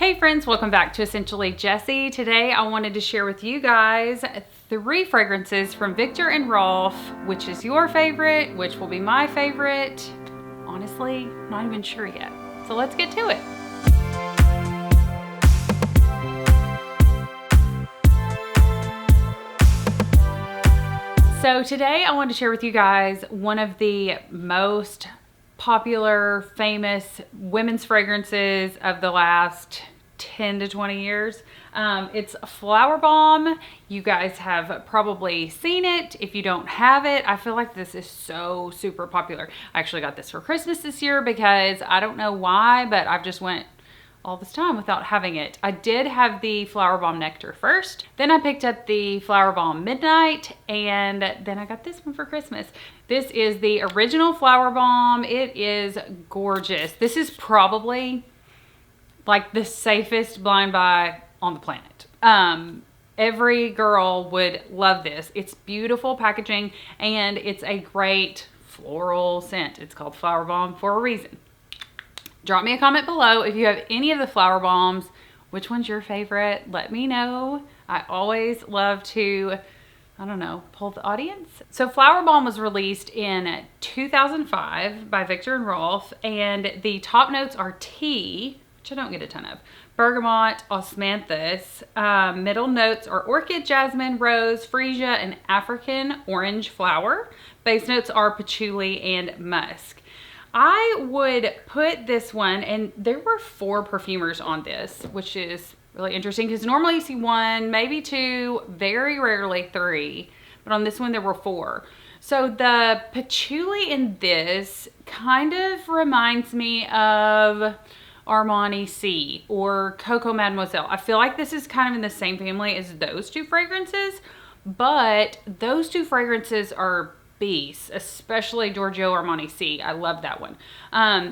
Hey friends, welcome back to Essentially Jessi. Today I wanted to share with you guys 3 fragrances from Viktor and Rolf. Which is your favorite? Which will be my favorite? Honestly, not even sure yet. So let's get to it. So today I want to share with you guys one of the most popular, famous women's fragrances of the last 10 to 20 years. It's Flowerbomb. You guys have probably seen it. If you don't have it, I feel like this is so super popular. I actually got this for Christmas this year because I don't know why, but I've just went all this time without having it. I did have the Flowerbomb Nectar first, then I picked up the Flowerbomb Midnight, and then I got this one for Christmas. This is the original Flowerbomb. It is gorgeous. This is probably like the safest blind buy on the planet. Every girl would love this. It's beautiful packaging and it's a great floral scent. It's called Flowerbomb for a reason. Drop me a comment below if you have any of the flower bombs. Which one's your favorite? Let me know. I always love to, I don't know, poll the audience. So Flowerbomb was released in 2005 by Viktor and Rolf, and the top notes are tea, which I don't get a ton of, bergamot, osmanthus. Middle notes are orchid, jasmine, rose, freesia, and African orange flower. Base notes are patchouli and musk. I would put this one, and there were 4 perfumers on this, which is really interesting because normally you see 1, maybe 2, very rarely 3, but on this one there were 4. So the patchouli in this kind of reminds me of Armani C or Coco Mademoiselle. I feel like this is kind of in the same family as those 2 fragrances, but those 2 fragrances are beasts, especially Giorgio Armani C. I love that one.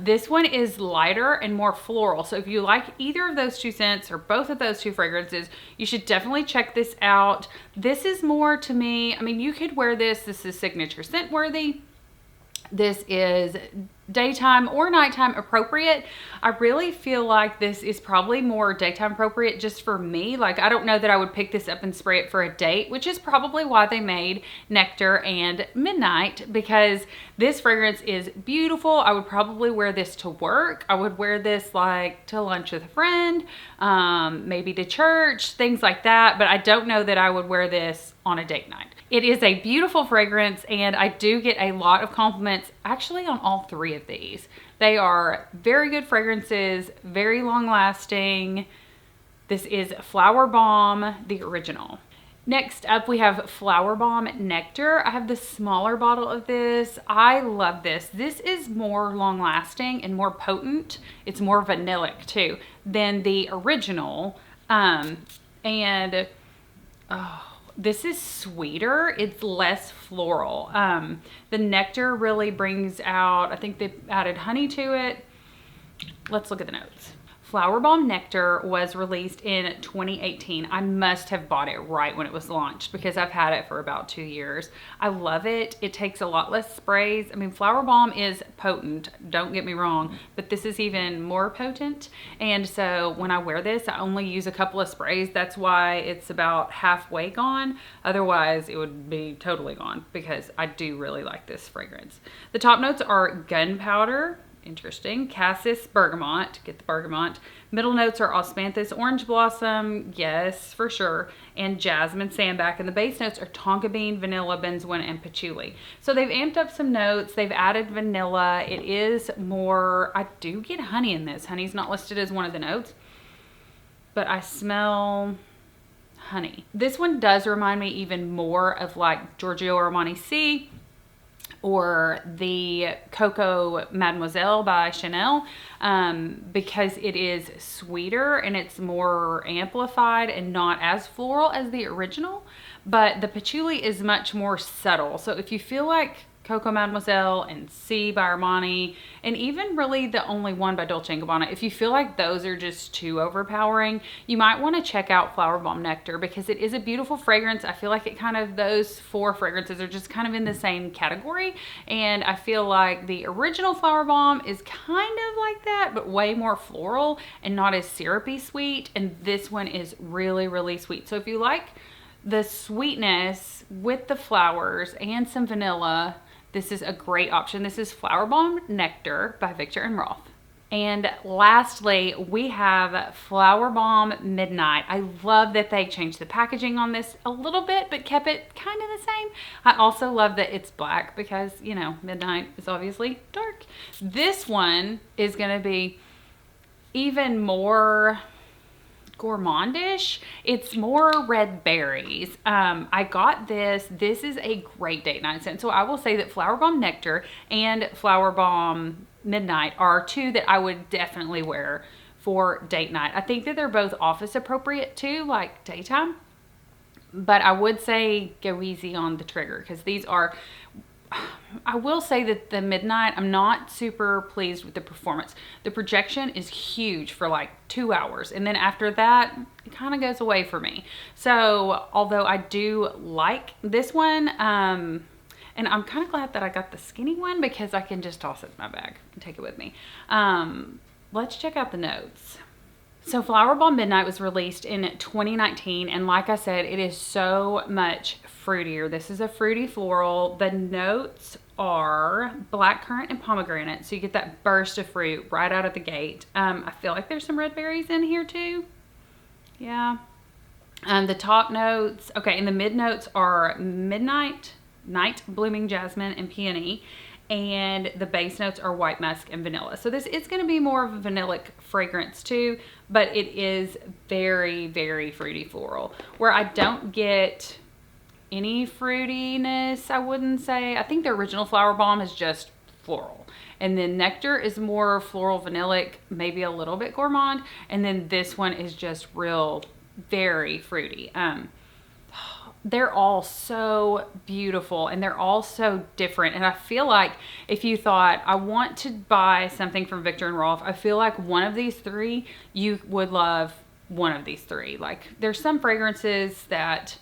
This one is lighter and more floral. So if you like either of those 2 scents or both of those 2 fragrances, you should definitely check this out. This is more to me, I mean, you could wear this. This is signature scent worthy. This is daytime or nighttime appropriate. I really feel like this is probably more daytime appropriate just for me. Like, I don't know that I would pick this up and spray it for a date, which is probably why they made Nectar and Midnight, because this fragrance is beautiful. I would probably wear this to work. I would wear this like to lunch with a friend, maybe to church, things like that. But I don't know that I would wear this on a date night. It is a beautiful fragrance, and I do get a lot of compliments actually on all 3 of these. They are very good fragrances, very long lasting. This is Flowerbomb, the original. Next up, we have Flowerbomb Nectar. I have the smaller bottle of this. I love this. This is more long lasting and more potent. It's more vanillic too than the original. This is sweeter. It's less floral. The nectar really brings out, I think they've added honey to it. Let's look at the notes. Flowerbomb Nectar was released in 2018. I must have bought it right when it was launched because I've had it for about 2 years. I love it. It takes a lot less sprays. I mean, Flowerbomb is potent, don't get me wrong, but this is even more potent. And so when I wear this, I only use a couple of sprays. That's why it's about halfway gone. Otherwise, it would be totally gone because I do really like this fragrance. The top notes are gunpowder. Interesting. Cassis, bergamot, get the bergamot. Middle notes are osmanthus, orange blossom, yes, for sure, and jasmine, sandback. And the base notes are tonka bean, vanilla, benzoin, and patchouli. So they've amped up some notes. They've added vanilla. It is more, I do get honey in this. Honey's not listed as one of the notes, but I smell honey. This one does remind me even more of like Giorgio Armani C, or the Coco Mademoiselle by Chanel, because it is sweeter and it's more amplified and not as floral as the original, but the patchouli is much more subtle. So if you feel like Coco Mademoiselle and C by Armani, and even really the only one by Dolce & Gabbana. If you feel like those are just too overpowering, you might want to check out Flowerbomb Nectar, because it is a beautiful fragrance. I feel like it kind of, those 4 fragrances are just kind of in the same category, and I feel like the original Flowerbomb is kind of like that, but way more floral and not as syrupy sweet, and this one is really, really sweet. So if you like the sweetness with the flowers and some vanilla, this is a great option. This is Flowerbomb Nectar by Viktor and Rolf. And lastly, we have Flowerbomb Midnight. I love that they changed the packaging on this a little bit, but kept it kind of the same. I also love that it's black because, you know, midnight is obviously dark. This one is going to be even more gourmandish. It's more red berries. I got this. This is a great date night scent. So I will say that Flowerbomb Nectar and Flowerbomb Midnight are 2 that I would definitely wear for date night. I think that they're both office appropriate too, like daytime. But I would say go easy on the trigger, because these are, I will say that the Midnight, I'm not super pleased with the performance. The projection is huge for like 2 hours, and then after that, it kind of goes away for me. So although I do like this one, and I'm kind of glad that I got the skinny one, because I can just toss it in my bag and take it with me. Let's check out the notes. So Flowerbomb Midnight was released in 2019, and like I said, it is so much fruitier. This is a fruity floral. The notes are blackcurrant and pomegranate, so you get that burst of fruit right out of the gate. I feel like there's some red berries in here too. Yeah. The top notes, okay, and the mid notes are midnight, night blooming jasmine, and peony. And the base notes are white musk and vanilla. So this is going to be more of a vanillic fragrance too, but it is very, very fruity floral. Where I don't get any fruitiness, I wouldn't say. I think the original Flowerbomb is just floral. And then Nectar is more floral vanillic, maybe a little bit gourmand. And then this one is just real, very fruity. They're all so beautiful, and they're all so different. And I feel like if you thought, I want to buy something from Viktor and Rolf, I feel like one of these 3, you would love one of these 3. Like, there's some fragrances that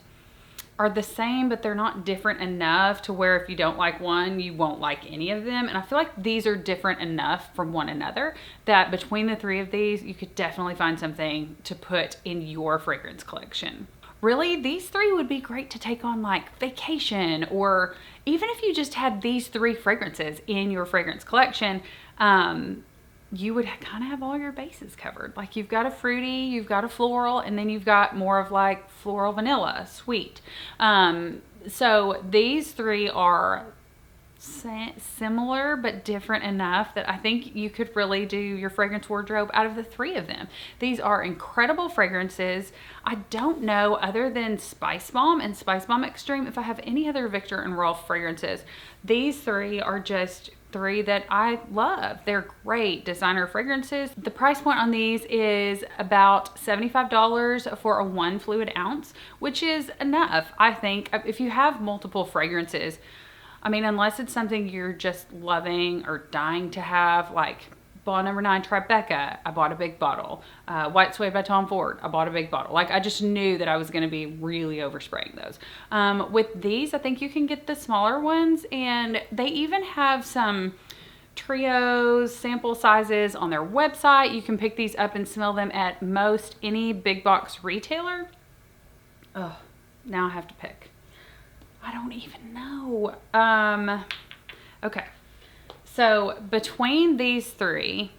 are the same, but they're not different enough to where if you don't like one, you won't like any of them. And I feel like these are different enough from one another that between the 3 of these, you could definitely find something to put in your fragrance collection. Really, these 3 would be great to take on like vacation, or even if you just had these 3 fragrances in your fragrance collection, you would kind of have all your bases covered. Like, you've got a fruity, you've got a floral, and then you've got more of like floral vanilla, sweet. So these 3 are similar but different enough that I think you could really do your fragrance wardrobe out of the 3 of them. These are incredible fragrances. I don't know, other than Spice Bomb and Spice Bomb Extreme, if I have any other Viktor and Rolf fragrances. These 3 are just 3 that I love. They're great designer fragrances. The price point on these is about $75 for a 1 fluid ounce, which is enough, I think. If you have multiple fragrances, I mean, unless it's something you're just loving or dying to have, like Bond No. 9 Tribeca, I bought a big bottle. White Suede by Tom Ford, I bought a big bottle. Like, I just knew that I was going to be really overspraying those. With these, I think you can get the smaller ones, and they even have some trios, sample sizes on their website. You can pick these up and smell them at most any big box retailer. Oh, now I have to pick. I don't even know. Okay. So between these 3,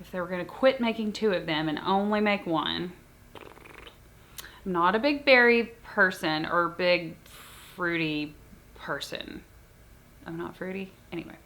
if they were going to quit making 2 of them and only make 1, I'm not a big berry person or big fruity person. I'm not fruity. Anyway.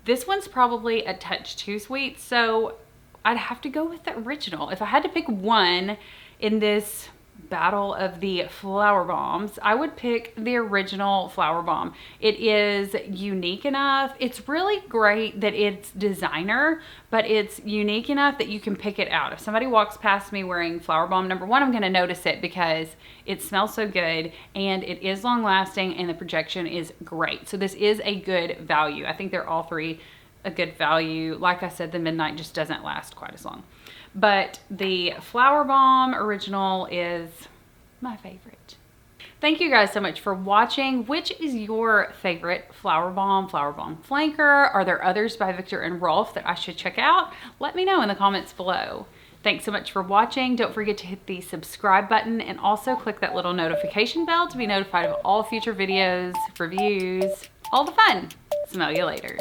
This one's probably a touch too sweet, so I'd have to go with the original. If I had to pick one in this battle of the flower bombs, I would pick the original flower bomb. It is unique enough. It's really great that it's designer, but it's unique enough that you can pick it out. If somebody walks past me wearing flower bomb number one, I'm going to notice it because it smells so good and it is long lasting and the projection is great. So this is a good value. I think they're all three a good value. Like I said, the Midnight just doesn't last quite as long. But the Flowerbomb original is my favorite. Thank you guys so much for watching. Which is your favorite Flowerbomb flanker? Are there others by Viktor and Rolf that I should check out? Let me know in the comments below. Thanks so much for watching. Don't forget to hit the subscribe button and also click that little notification bell to be notified of all future videos, reviews, all the fun. Smell you later.